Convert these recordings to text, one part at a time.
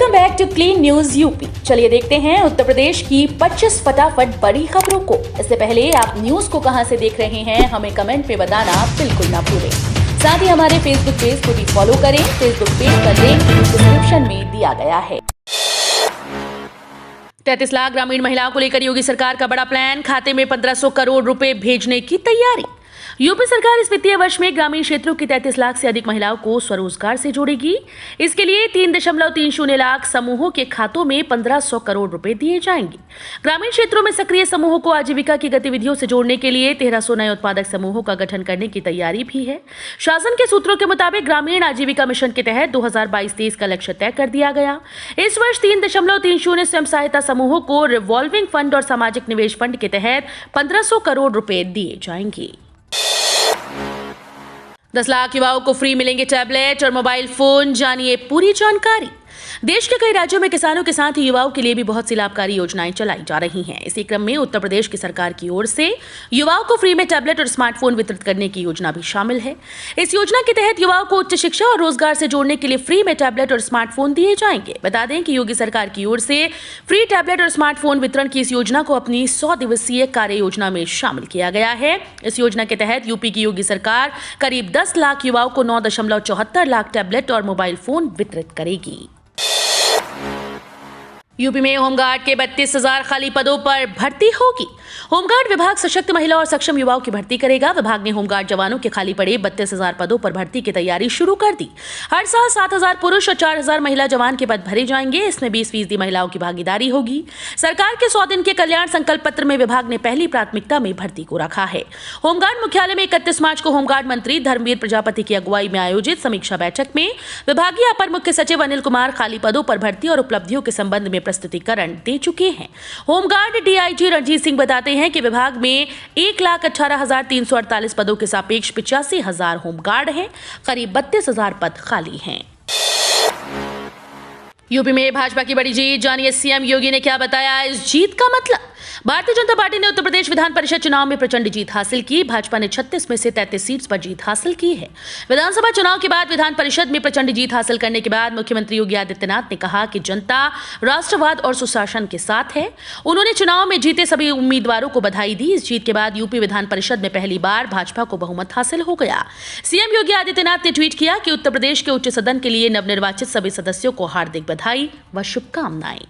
Welcome back to clean news UP. चलिए देखते हैं उत्तर प्रदेश की 25 फटाफट बड़ी खबरों को। इससे पहले आप न्यूज को कहां से देख रहे हैं हमें कमेंट में बताना बिल्कुल ना भूलें। साथ ही हमारे फेसबुक पेज को भी फॉलो करें। फेसबुक पेज का लिंक डिस्क्रिप्शन में दिया गया है। 33 लाख ग्रामीण महिलाओं को लेकर योगी सरकार का बड़ा प्लान, खाते में 1500 करोड़ रुपए भेजने की तैयारी। यूपी सरकार इस वित्तीय वर्ष में ग्रामीण क्षेत्रों की 33 लाख से अधिक महिलाओं को स्वरोजगार से जोड़ेगी। इसके लिए 3.30 लाख समूहों के खातों में 1500 करोड़ रुपए दिए जाएंगे। ग्रामीण क्षेत्रों में सक्रिय समूहों को आजीविका की गतिविधियों से जोड़ने के लिए 1300 नए उत्पादक समूहों का गठन करने की तैयारी भी है। शासन के सूत्रों के मुताबिक ग्रामीण आजीविका मिशन के तहत 2022-23 का लक्ष्य तय कर दिया गया। इस वर्ष 3.30 स्वयं सहायता समूहों को रिवॉल्विंग फंड और सामाजिक निवेश फंड के तहत 1500 करोड़ रुपए दिए जाएंगे। 10 लाख युवाओं को फ्री मिलेंगे टैबलेट और मोबाइल फोन, जानिए पूरी जानकारी। देश के कई राज्यों में किसानों के साथ ही युवाओं के लिए भी बहुत सी लाभकारी योजनाएं चलाई जा रही हैं। इसी क्रम में उत्तर प्रदेश की सरकार की ओर से युवाओं को फ्री में टैबलेट और स्मार्टफोन वितरित करने की योजना भी शामिल है। इस योजना के तहत युवाओं को उच्च शिक्षा और रोजगार से जोड़ने के लिए फ्री में टैबलेट और स्मार्टफोन दिए जाएंगे। बता दें कि योगी सरकार की ओर से फ्री टैबलेट और स्मार्टफोन वितरण की इस योजना को अपनी 100 दिवसीय कार्य योजना में शामिल किया गया है। इस योजना के तहत यूपी की योगी सरकार करीब 10 लाख युवाओं को 9.74 लाख टैबलेट और मोबाइल फोन वितरित करेगी। यूपी में होमगार्ड के 32,000 खाली पदों पर भर्ती होगी। होमगार्ड विभाग सशक्त महिला और सक्षम युवाओं की भर्ती करेगा। विभाग ने होमगार्ड जवानों के खाली पड़े 32,000 पदों पर भर्ती की तैयारी शुरू कर दी। हर साल 7,000 पुरुष और 4,000 महिला जवान के पद भरे जाएंगे। इसमें 20% महिलाओं की भागीदारी होगी। सरकार के 100 दिन के कल्याण संकल्प पत्र में विभाग ने पहली प्राथमिकता में भर्ती को रखा है। होमगार्ड मुख्यालय में 31 मार्च को होमगार्ड मंत्री धर्मवीर प्रजापति की अगुवाई में आयोजित समीक्षा बैठक में विभागीय अपर मुख्य सचिव अनिल कुमार खाली पदों पर भर्ती और उपलब्धियों के संबंध में प्रस्तुतिकरण दे चुके हैं। होमगार्ड डीआईजी रणजीत सिंह बताते हैं कि विभाग में 1,18,348 पदों के सापेक्ष 85,000 होमगार्ड हैं। करीब 32,000 पद खाली हैं। यूपी में भाजपा की बड़ी जीत, जानिए सीएम योगी ने क्या बताया इस जीत का मतलब। भारतीय जनता पार्टी ने उत्तर प्रदेश विधान परिषद चुनाव में प्रचंड जीत हासिल की। भाजपा ने 36 में से 33 सीट्स पर जीत हासिल की है। विधानसभा चुनाव के बाद विधान परिषद में प्रचंड जीत हासिल करने के बाद मुख्यमंत्री योगी आदित्यनाथ ने कहा कि जनता राष्ट्रवाद और सुशासन के साथ है। उन्होंने चुनाव में जीते सभी उम्मीदवारों को बधाई दी। इस जीत के बाद यूपी विधान परिषद में पहली बार भाजपा को बहुमत हासिल हो गया। सीएम योगी आदित्यनाथ ने ट्वीट किया कि उत्तर प्रदेश के उच्च सदन के लिए नवनिर्वाचित सभी सदस्यों को हार्दिक बधाई व शुभकामनाएं।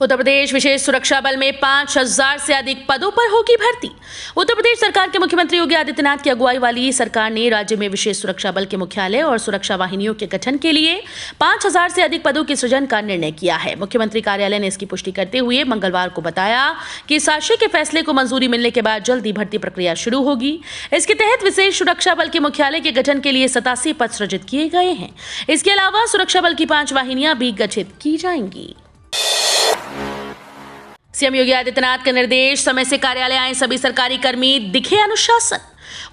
उत्तर प्रदेश विशेष सुरक्षा बल में 5,000 से अधिक पदों पर होगी भर्ती। उत्तर प्रदेश सरकार के मुख्यमंत्री योगी आदित्यनाथ की अगुवाई वाली सरकार ने राज्य में विशेष सुरक्षा बल के मुख्यालय और सुरक्षा वाहिनियों के गठन के लिए 5,000 से अधिक पदों के सृजन का निर्णय किया है। मुख्यमंत्री कार्यालय ने इसकी पुष्टि करते हुए मंगलवार को बताया कि शासन के फैसले को मंजूरी मिलने के बाद जल्द ही भर्ती प्रक्रिया शुरू होगी। इसके तहत विशेष सुरक्षा बल के मुख्यालय के गठन के लिए 87 पद सृजित किए गए हैं। इसके अलावा सुरक्षा बल की 5 वाहिनियां भी गठित की जाएंगी। सीएम योगी आदित्यनाथ का निर्देश, समय से कार्यालय आए सभी सरकारी कर्मी दिखे अनुशासन।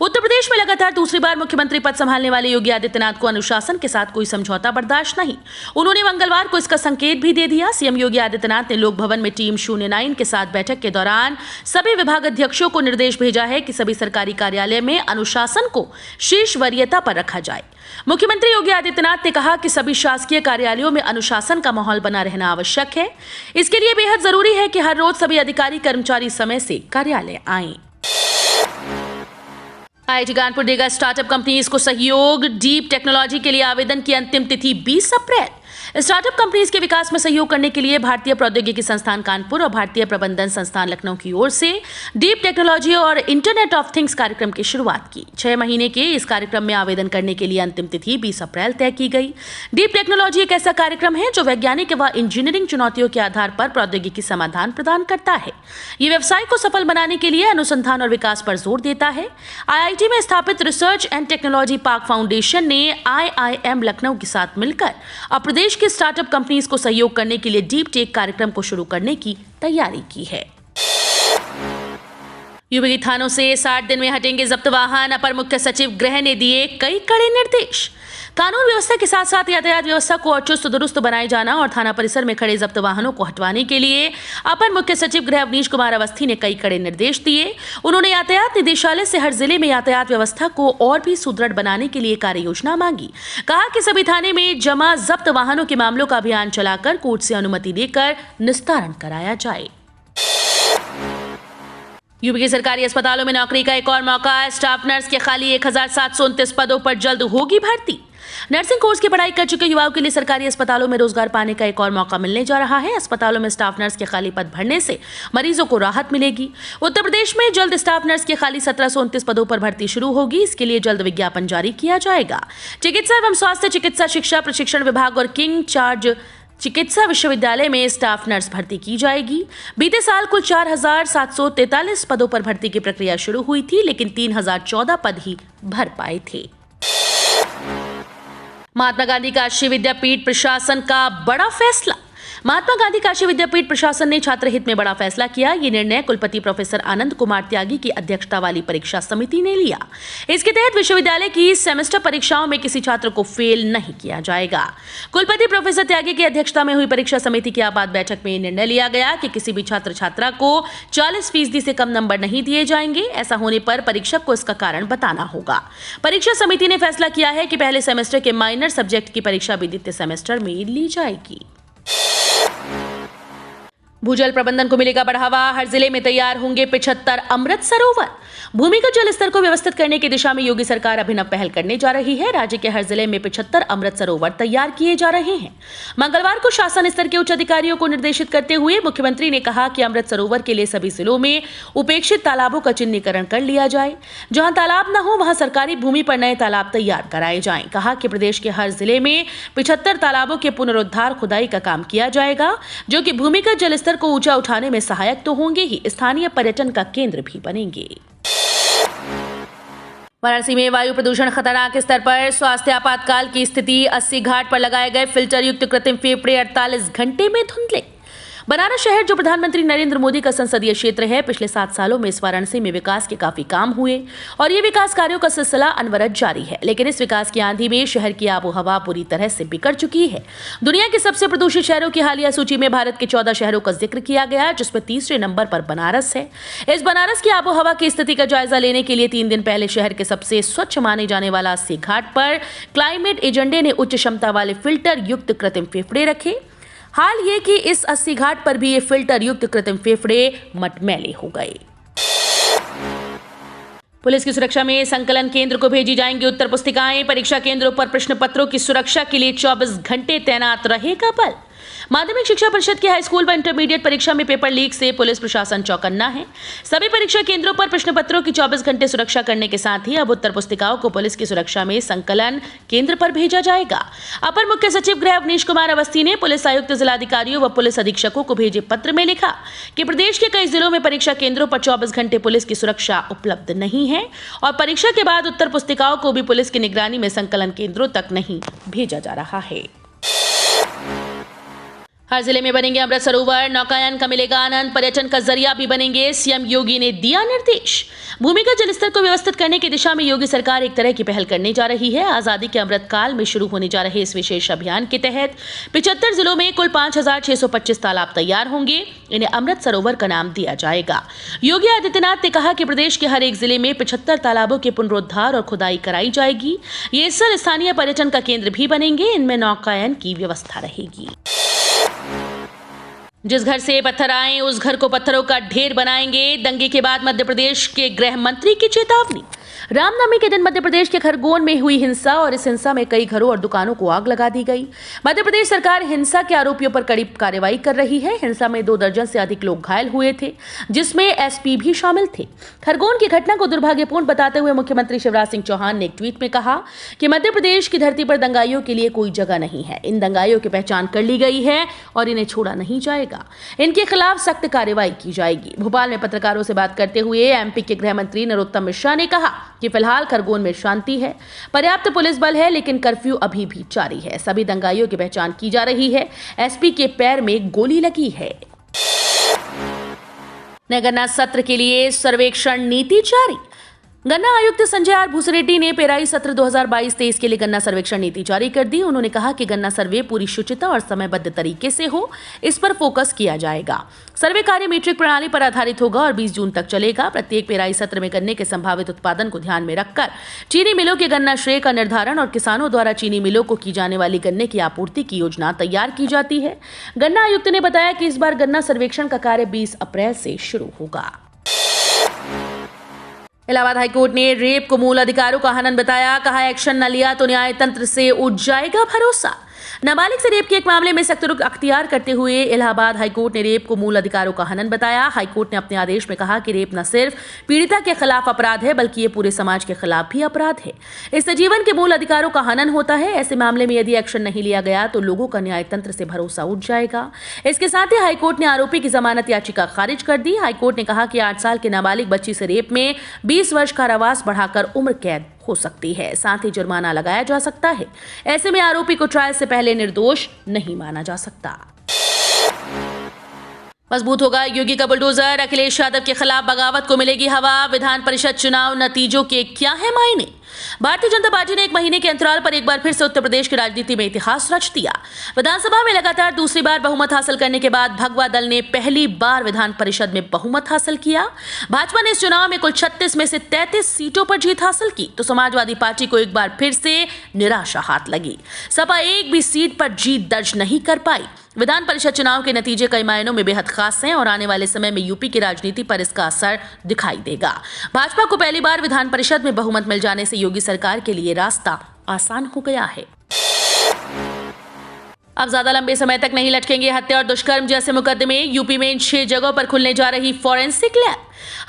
उत्तर प्रदेश में लगातार दूसरी बार मुख्यमंत्री पद संभालने वाले योगी आदित्यनाथ को अनुशासन के साथ कोई समझौता बर्दाश्त नहीं। उन्होंने मंगलवार को इसका संकेत भी दे दिया। सीएम योगी आदित्यनाथ ने लोक भवन में टीम 09 के साथ बैठक के दौरान सभी विभागाध्यक्षों को निर्देश भेजा है कि सभी सरकारी कार्यालय में अनुशासन को शीर्ष वरीयता पर रखा जाए। मुख्यमंत्री योगी आदित्यनाथ ने कहा कि सभी शासकीय कार्यालयों में अनुशासन का माहौल बना रहना आवश्यक है। इसके लिए बेहद जरूरी है कि हर रोज सभी अधिकारी कर्मचारी समय से कार्यालय आएं। आईआईटी कानपुर देगा स्टार्टअप कंपनीज को सहयोग। डीप टेक्नोलॉजी के लिए आवेदन की अंतिम तिथि 20 अप्रैल। स्टार्टअप कंपनीज के विकास में सहयोग करने के लिए भारतीय प्रौद्योगिकी संस्थान कानपुर और भारतीय प्रबंधन संस्थान लखनऊ की ओर से डीप टेक्नोलॉजी और इंटरनेट ऑफ थिंग्स कार्यक्रम की शुरुआत की। 6 महीने के इस कार्यक्रम में आवेदन करने के लिए अंतिम तिथि 20 अप्रैल तय की गई। डीप टेक्नोलॉजी एक ऐसा कार्यक्रम है जो वैज्ञानिक व इंजीनियरिंग चुनौतियों के आधार पर प्रौद्योगिकी समाधान प्रदान करता है। ये व्यवसाय को सफल बनाने के लिए अनुसंधान और विकास पर जोर देता है। आईआईटी में स्थापित research and technology park foundation ने आईआईएम लखनऊ के साथ मिलकर अब प्रदेश के स्टार्टअप कंपनीज को सहयोग करने के लिए डीप टेक कार्यक्रम को शुरू करने की तैयारी की है। यूपी के थानों से 60 दिन में हटेंगे जब्त वाहन। अपर मुख्य सचिव गृह ने दिए कई कड़े निर्देश। कानून व्यवस्था के साथ साथ यातायात व्यवस्था को और चुस्त दुरुस्त बनाए जाना और थाना परिसर में खड़े जब्त वाहनों को हटवाने के लिए अपर मुख्य सचिव गृह अवनीश कुमार अवस्थी ने कई कड़े निर्देश दिए। उन्होंने यातायात निदेशालय से हर जिले में यातायात व्यवस्था को और भी सुदृढ़ बनाने के लिए कार्य योजना मांगी। कहा कि सभी थाने में जमा जब्त वाहनों के मामलों का अभियान चलाकर कोर्ट से अनुमति लेकर निस्तारण कराया जाए। यूपी के सरकारी अस्पतालों में नौकरी का एक और मौका। स्टाफ नर्स के खाली 1729 पदों पर जल्द होगी भर्ती। नर्सिंग कोर्स की पढ़ाई कर चुके युवाओं के लिए सरकारी अस्पतालों में रोजगार पाने का एक और मौका मिलने जा रहा है। अस्पतालों में स्टाफ नर्स के खाली पद भरने से मरीजों को राहत मिलेगी। उत्तर प्रदेश में जल्द स्टाफ नर्स के खाली 1729 पदों पर भर्ती शुरू होगी। इसके लिए जल्द विज्ञापन जारी किया जाएगा। चिकित्सा एवं स्वास्थ्य चिकित्सा शिक्षा प्रशिक्षण विभाग और किंग चार्ज चिकित्सा विश्वविद्यालय में स्टाफ नर्स भर्ती की जाएगी। बीते साल कुल 4743 पदों पर भर्ती की प्रक्रिया शुरू हुई थी, लेकिन 3014 पद ही भर पाए थे। महात्मा गांधी काशी विद्यापीठ प्रशासन का बड़ा फैसला। महात्मा गांधी काशी विद्यापीठ प्रशासन ने छात्र हित में बड़ा फैसला किया। ये निर्णय कुलपति प्रोफेसर आनंद कुमार त्यागी की अध्यक्षता वाली परीक्षा समिति ने लिया। इसके तहत विश्वविद्यालय की सेमेस्टर परीक्षाओं में किसी छात्र को फेल नहीं किया जाएगा। कुलपति प्रोफेसर त्यागी की अध्यक्षता में हुई परीक्षा समिति की आपात बैठक में निर्णय लिया गया कि किसी भी छात्र छात्रा को 40% से कम नंबर नहीं दिए जाएंगे। ऐसा होने पर परीक्षक को इसका कारण बताना होगा। परीक्षा समिति ने फैसला किया है कि पहले सेमेस्टर के माइनर सब्जेक्ट की परीक्षा भी द्वितीय सेमेस्टर में ली जाएगी। भूजल प्रबंधन को मिलेगा बढ़ावा। हर जिले में तैयार होंगे 75 अमृत सरोवर। भूमिगत जल स्तर को व्यवस्थित करने की दिशा में योगी सरकार अभिनव पहल करने जा रही है। राज्य के हर जिले में 75 अमृत सरोवर तैयार किए जा रहे हैं। मंगलवार को शासन स्तर के उच्च अधिकारियों को निर्देशित करते हुए मुख्यमंत्री ने कहा कि अमृत सरोवर के लिए सभी जिलों में उपेक्षित तालाबों का चिन्हीकरण कर लिया जाए। जहां तालाब न हो वहां सरकारी भूमि पर नए तालाब तैयार कराए जाएं। कहा कि प्रदेश के हर जिले में 75 तालाबों के पुनरुद्धार खुदाई का काम किया जाएगा, जो कि भूमिगत जल स्तर को ऊंचा उठाने में सहायक तो होंगे ही, स्थानीय पर्यटन का केंद्र भी बनेंगे। वाराणसी में वायु प्रदूषण खतरनाक स्तर पर। स्वास्थ्य आपातकाल की स्थिति। 80 घाट पर लगाए गए फिल्टर युक्त कृत्रिम फेफड़े 48 घंटे में धुंधले। बनारस शहर जो प्रधानमंत्री नरेंद्र मोदी का संसदीय क्षेत्र है, पिछले 7 सालों में इस वाराणसी में विकास के काफी काम हुए और ये विकास कार्यों का सिलसिला अनवरत जारी है। लेकिन इस विकास की आंधी में शहर की आबोहवा पूरी तरह से बिगड़ चुकी है। दुनिया के सबसे प्रदूषित शहरों की हालिया सूची में भारत के 14 शहरों का जिक्र किया गया, जिसमें तीसरे नंबर पर बनारस है। इस बनारस की आबोहवा की स्थिति का जायजा लेने के लिए 3 दिन पहले शहर के सबसे स्वच्छ माने जाने वाला 80 घाट पर क्लाइमेट एजेंडे ने उच्च क्षमता वाले फिल्टर युक्त कृत्रिम फेफड़े रखे। हाल ये कि इस 80 घाट पर भी ये फिल्टर युक्त कृत्रिम फेफड़े मटमैले हो गए। पुलिस की सुरक्षा में संकलन केंद्र को भेजी जाएंगी उत्तर पुस्तिकाएं। परीक्षा केंद्रों पर प्रश्न पत्रों की सुरक्षा के लिए 24 घंटे तैनात रहेगा बल। माध्यमिक शिक्षा परिषद की हाई स्कूल व इंटरमीडिएट परीक्षा में पेपर लीक से पुलिस प्रशासन चौकन्ना है। सभी परीक्षा केंद्रों पर प्रश्न पत्रों की 24 घंटे सुरक्षा करने के साथ ही अब उत्तर पुस्तिकाओं को पुलिस की सुरक्षा में संकलन केंद्र पर भेजा जाएगा। अपर मुख्य सचिव गृह अवनीश कुमार अवस्थी ने पुलिस आयुक्त, जिलाधिकारियों व पुलिस अधीक्षकों को भेजे पत्र में लिखा कि प्रदेश के कई जिलों में परीक्षा केंद्रों पर 24 घंटे पुलिस की सुरक्षा उपलब्ध नहीं है और परीक्षा के बाद उत्तर पुस्तिकाओं को भी पुलिस की निगरानी में संकलन केंद्रों तक नहीं भेजा जा रहा है। हर जिले में बनेंगे अमृत सरोवर। नौकायन का मिलेगा आनंद। पर्यटन का जरिया भी बनेंगे। सीएम योगी ने दिया निर्देश। भूमिगत जल स्तर को व्यवस्थित करने की दिशा में योगी सरकार एक तरह की पहल करने जा रही है। आजादी के अमृत काल में शुरू होने जा रहे इस विशेष अभियान के तहत 75 जिलों में कुल 5625 तालाब तैयार होंगे। इन्हें अमृत सरोवर का नाम दिया जाएगा। योगी आदित्यनाथ ने कहा कि प्रदेश के हर एक जिले में 75 तालाबों के पुनरुद्धार और खुदाई कराई जाएगी। ये स्थल स्थानीय पर्यटन का केंद्र भी बनेंगे। इनमें नौकायन की व्यवस्था रहेगी। जिस घर से पत्थर आए उस घर को पत्थरों का ढेर बनाएंगे। दंगे के बाद मध्य प्रदेश के गृह मंत्री की चेतावनी। रामनवमी के दिन मध्य प्रदेश के खरगोन में हुई हिंसा और इस हिंसा में कई घरों और दुकानों को आग लगा दी गई। मध्य प्रदेश सरकार हिंसा के आरोपियों पर कड़ी कार्रवाई कर रही है। हिंसा में 2 दर्जन से अधिक लोग घायल हुए थे, जिसमें एसपी भी शामिल थे। खरगोन की घटना को दुर्भाग्यपूर्ण बताते हुए मुख्यमंत्री शिवराज सिंह चौहान ने एक ट्वीट में कहा कि मध्य प्रदेश की धरती पर दंगाइयों के लिए कोई जगह नहीं है। इन दंगाइयों की पहचान कर ली गई है और इन्हें छोड़ा नहीं जाएगा। इनके खिलाफ सख्त कार्रवाई की जाएगी। भोपाल में पत्रकारों से बात करते हुए एमपी के गृह मंत्री नरोत्तम मिश्रा ने कहा कि फिलहाल खरगोन में शांति है, पर्याप्त पुलिस बल है, लेकिन कर्फ्यू अभी भी जारी है। सभी दंगाइयों की पहचान की जा रही है। एसपी के पैर में गोली लगी है। नए गन्ना सत्र के लिए सर्वेक्षण नीति जारी। गन्ना आयुक्त संजय आर भूसरेड्डी ने पेराई सत्र 2022-23 के लिए गन्ना सर्वेक्षण नीति जारी कर दी। उन्होंने कहा कि गन्ना सर्वे पूरी शुचिता और समयबद्ध तरीके से हो, इस पर फोकस किया जाएगा। सर्वे कार्य मीट्रिक प्रणाली पर आधारित होगा और 20 जून तक चलेगा। प्रत्येक पेराई सत्र में गन्ने के संभावित उत्पादन को ध्यान में रखकर चीनी मिलों के गन्ना श्रेय का निर्धारण और किसानों द्वारा चीनी मिलों को की जाने वाली गन्ने की आपूर्ति की योजना तैयार की जाती है। गन्ना आयुक्त ने बताया कि इस बार गन्ना सर्वेक्षण का कार्य 20 अप्रैल से शुरू होगा। इलाहाबाद हाईकोर्ट ने रेप को मूल अधिकारों का हनन बताया। कहा, एक्शन न लिया तो न्याय तंत्र से उठ जाएगा भरोसा। नाबालिग से रेप के एक मामले में सख्त रुख अख्तियार करते हुए इलाहाबाद हाईकोर्ट ने रेप को मूल अधिकारों का हनन बताया। हाईकोर्ट ने अपने आदेश में कहा कि रेप न सिर्फ पीड़िता के खिलाफ अपराध है, बल्कि ये पूरे समाज के खिलाफ भी अपराध है। इससे जीवन के मूल अधिकारों का हनन होता है। ऐसे मामले में यदि एक्शन नहीं लिया गया तो लोगों का न्याय तंत्र से भरोसा उठ जाएगा। इसके साथ ही हाईकोर्ट ने आरोपी की जमानत याचिका खारिज कर दी। हाईकोर्ट ने कहा कि 8 साल के नाबालिग बच्ची से रेप में 20 वर्ष कारावास बढ़ाकर उम्र कैद हो सकती है। साथ ही जुर्माना लगाया जा सकता है। ऐसे में आरोपी को ट्रायल से पहले निर्दोष नहीं माना जा सकता। मजबूत होगा योगी का बुलडोजर। अखिलेश यादव के खिलाफ बगावत को मिलेगी हवा। विधान परिषद चुनाव नतीजों के क्या है मायने। भारतीय जनता पार्टी ने 1 महीने के अंतराल पर एक बार फिर से उत्तर प्रदेश की राजनीति में इतिहास रच दिया। विधानसभा में लगातार दूसरी बार बहुमत हासिल करने के बाद भगवा दल ने पहली बार विधान परिषद में बहुमत हासिल किया। भाजपा ने इस चुनाव में कुल 36 में से 33 सीटों पर जीत हासिल की, तो समाजवादी पार्टी को एक बार फिर से निराशा हाथ लगी। सपा एक भी सीट पर जीत दर्ज नहीं कर पाई। विधान परिषद चुनाव के नतीजे कई मायनों में बेहद खास हैं और आने वाले समय में यूपी की राजनीति पर इसका असर दिखाई देगा। भाजपा को पहली बार विधान परिषद में बहुमत मिल जाने से योगी सरकार के लिए रास्ता आसान हो गया है। अब ज्यादा लंबे समय तक नहीं लटकेंगे हत्या और दुष्कर्म जैसे मुकदमे। यूपी में इन 6 जगहों पर खुलने जा रही फॉरेंसिक लैब।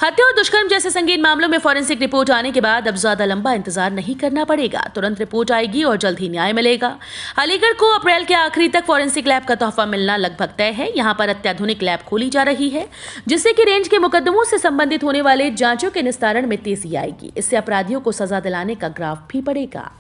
हत्या और दुष्कर्म जैसे संगीन मामलों में फॉरेंसिक रिपोर्ट आने के बाद अब ज्यादा लंबा इंतजार नहीं करना पड़ेगा। तुरंत रिपोर्ट आएगी और जल्द ही न्याय मिलेगा। अलीगढ़ को अप्रैल के आखिरी तक फॉरेंसिक लैब का तोहफा मिलना लगभग तय है। यहाँ पर अत्याधुनिक लैब खोली जा रही है, जिससे कि रेंज के मुकदमों से संबंधित होने वाले जांचों के निस्तारण में तेजी आएगी। इससे अपराधियों को सजा दिलाने का ग्राफ भी बढ़ेगा।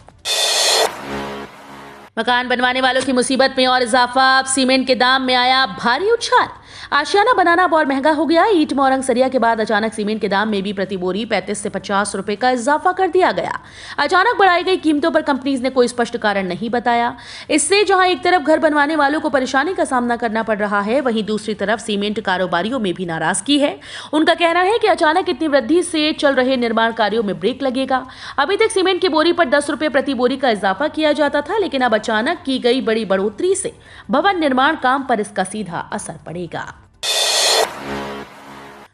मकान बनवाने वालों की मुसीबत में और इजाफा। अब सीमेंट के दाम में आया भारी उछाल। आशियाना बनाना अब और महंगा हो गया। ईंट मोरंग सरिया के बाद अचानक सीमेंट के दाम में भी प्रति बोरी 35 से 50 रुपए का इजाफा कर दिया गया। अचानक बढ़ाई गई कीमतों पर कंपनीज ने कोई स्पष्ट कारण नहीं बताया। इससे जहां एक तरफ घर बनवाने वालों को परेशानी का सामना करना पड़ रहा है, वहीं दूसरी तरफ सीमेंट कारोबारियों में भी नाराजगी है। उनका कहना है कि अचानक इतनी वृद्धि से चल रहे निर्माण कार्यों में ब्रेक लगेगा। अभी तक सीमेंट की बोरी पर 10 रुपए प्रति बोरी का इजाफा किया जाता था, लेकिन अब अचानक की गई बड़ी बढ़ोतरी से भवन निर्माण काम पर इसका सीधा असर पड़ेगा।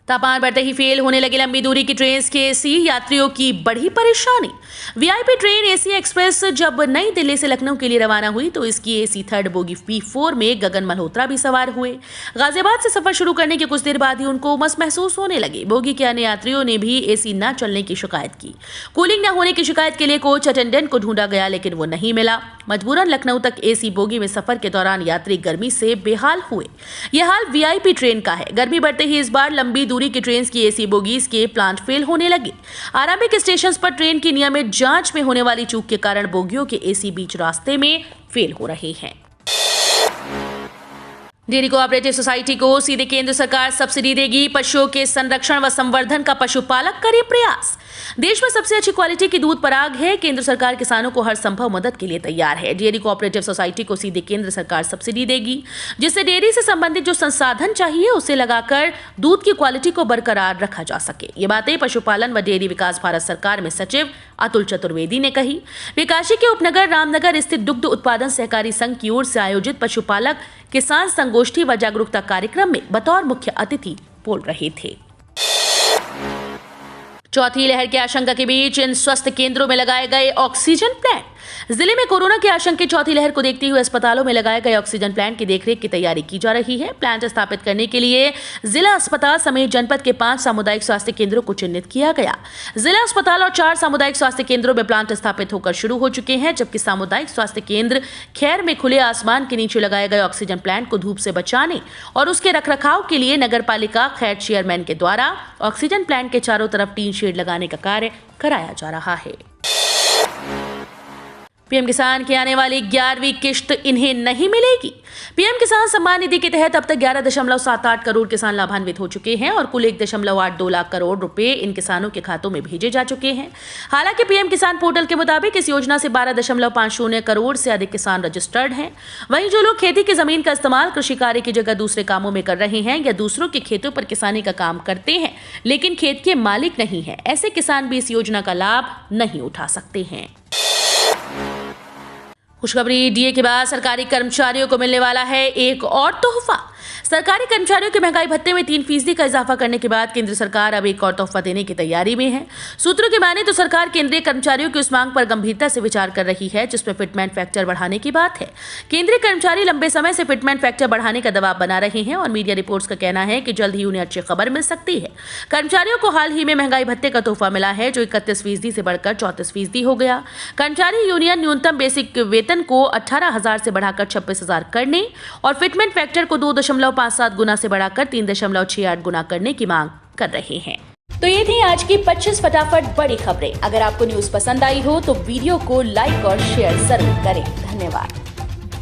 तापमान बढ़ते ही फेल होने लगी लंबी दूरी की ट्रेन के एसी। यात्रियों की बढ़ी परेशानी। वीआईपी ट्रेन एसी एक्सप्रेस जब नई दिल्ली से लखनऊ के लिए रवाना हुई तो इसकी एसी 3rd बोगी B4 में गगन मल्होत्रा भी सवार हुए। गाजियाबाद से सफर शुरू करने के कुछ देर बाद ही उनको उमस महसूस होने लगी। बोगी के अन्य यात्रियों ने भी एसी न चलने की शिकायत की। कूलिंग न होने की शिकायत के लिए कोच अटेंडेंट को ढूंढा गया, लेकिन वो नहीं मिला। मजबूरन लखनऊ तक एसी बोगी में सफर के दौरान यात्री गर्मी से बेहाल हुए। यह हाल वीआईपी ट्रेन का है। गर्मी बढ़ते ही इस बार लंबी दूरी की ट्रेन की एसी बोगीज के प्लांट फेल होने लगे। आरंभिक स्टेशन पर ट्रेन की नियमित जांच में होने वाली चूक के कारण बोगियों के एसी बीच रास्ते में फेल हो रहे हैं। डेयरी कोऑपरेटिव सोसाइटी को सीधे केंद्र सरकार सब्सिडी देगी। पशुओं के संरक्षण व संवर्धन का पशुपालक करे प्रयास। देश में सबसे अच्छी क्वालिटी की दूध पराग है। केंद्र सरकार किसानों को हर संभव मदद के लिए तैयार है। डेयरी कोऑपरेटिव सोसाइटी को सीधे केंद्र सरकार सब्सिडी देगी, जिससे डेयरी से संबंधित जो संसाधन चाहिए उसे लगाकर दूध की क्वालिटी को बरकरार रखा जा सके। ये बातें पशुपालन व डेयरी विकास भारत सरकार में सचिव अतुल चतुर्वेदी ने कही। वे काशी के उपनगर रामनगर स्थित दुग्ध उत्पादन सहकारी संघ की ओर से आयोजित पशुपालक किसान संगोष्ठी व जागरूकता कार्यक्रम में बतौर मुख्य अतिथि बोल रहे थे। चौथी लहर की आशंका के बीच इन स्वास्थ्य केंद्रों में लगाए गए ऑक्सीजन प्लांट। जिले में कोरोना की आशंकित चौथी लहर को देखते हुए अस्पतालों में लगाए गए ऑक्सीजन प्लांट की देखरेख की तैयारी की जा रही है। प्लांट स्थापित करने के लिए जिला अस्पताल समेत जनपद के 5 सामुदायिक स्वास्थ्य केंद्रों को चिन्हित किया गया। जिला अस्पताल और 4 सामुदायिक स्वास्थ्य केंद्रों में प्लांट स्थापित होकर शुरू हो चुके हैं, जबकि सामुदायिक स्वास्थ्य केंद्र खैर में खुले आसमान के नीचे लगाए गए ऑक्सीजन प्लांट को धूप से बचाने और उसके रखरखाव के लिए नगर पालिका खैर चेयरमैन के द्वारा ऑक्सीजन प्लांट के चारों तरफ टीन शेड लगाने का कार्य कराया जा रहा है। पीएम किसान की आने वाली 11वीं किश्त इन्हें नहीं मिलेगी। पीएम किसान सम्मान निधि के तहत अब तक 11.78 करोड़ किसान लाभान्वित हो चुके हैं और कुल 1.82 लाख करोड़ रुपए इन किसानों के खातों में भेजे जा चुके हैं। हालांकि पीएम किसान पोर्टल के मुताबिक इस योजना से 12.50 करोड़ से अधिक किसान रजिस्टर्ड हैं। वहीं जो लोग खेती की जमीन का इस्तेमाल कृषि कार्य की जगह दूसरे कामों में कर रहे हैं या दूसरों के खेतों पर किसानी का काम करते हैं लेकिन खेत के मालिक नहीं है, ऐसे किसान भी इस योजना का लाभ नहीं उठा सकते हैं। खुशखबरी, डीए के बाद सरकारी कर्मचारियों को मिलने वाला है एक और तोहफा। सरकारी कर्मचारियों के महंगाई भत्ते में 3% का इजाफा करने के बाद केंद्र सरकार अब एक और तोहफा देने की तैयारी में है। सूत्रों की माने तो सरकार केंद्रीय कर्मचारियों की उस मांग पर गंभीरता से विचार कर रही है जिसमें फिटमेंट फैक्टर बढ़ाने की बात है। केंद्रीय कर्मचारी लंबे समय से फिटमेंट फैक्टर बढ़ाने का दबाव बना रहे हैं और मीडिया रिपोर्ट्स का कहना है कि जल्द ही उन्हें अच्छी खबर मिल सकती है। कर्मचारियों को हाल ही में महंगाई भत्ते का तोहफा मिला है जो 31% से बढ़कर 34% हो गया। कर्मचारी यूनियन न्यूनतम बेसिक वेतन को 18,000 से बढ़ाकर 26,000 करने और फिटमेंट फैक्टर को 2.57 गुना से बढ़ाकर 3.68 गुना करने की मांग कर रहे हैं। तो ये थी आज की 25 फटाफट बड़ी खबरें। अगर आपको न्यूज़ पसंद आई हो तो वीडियो को लाइक और शेयर जरूर करें। धन्यवाद।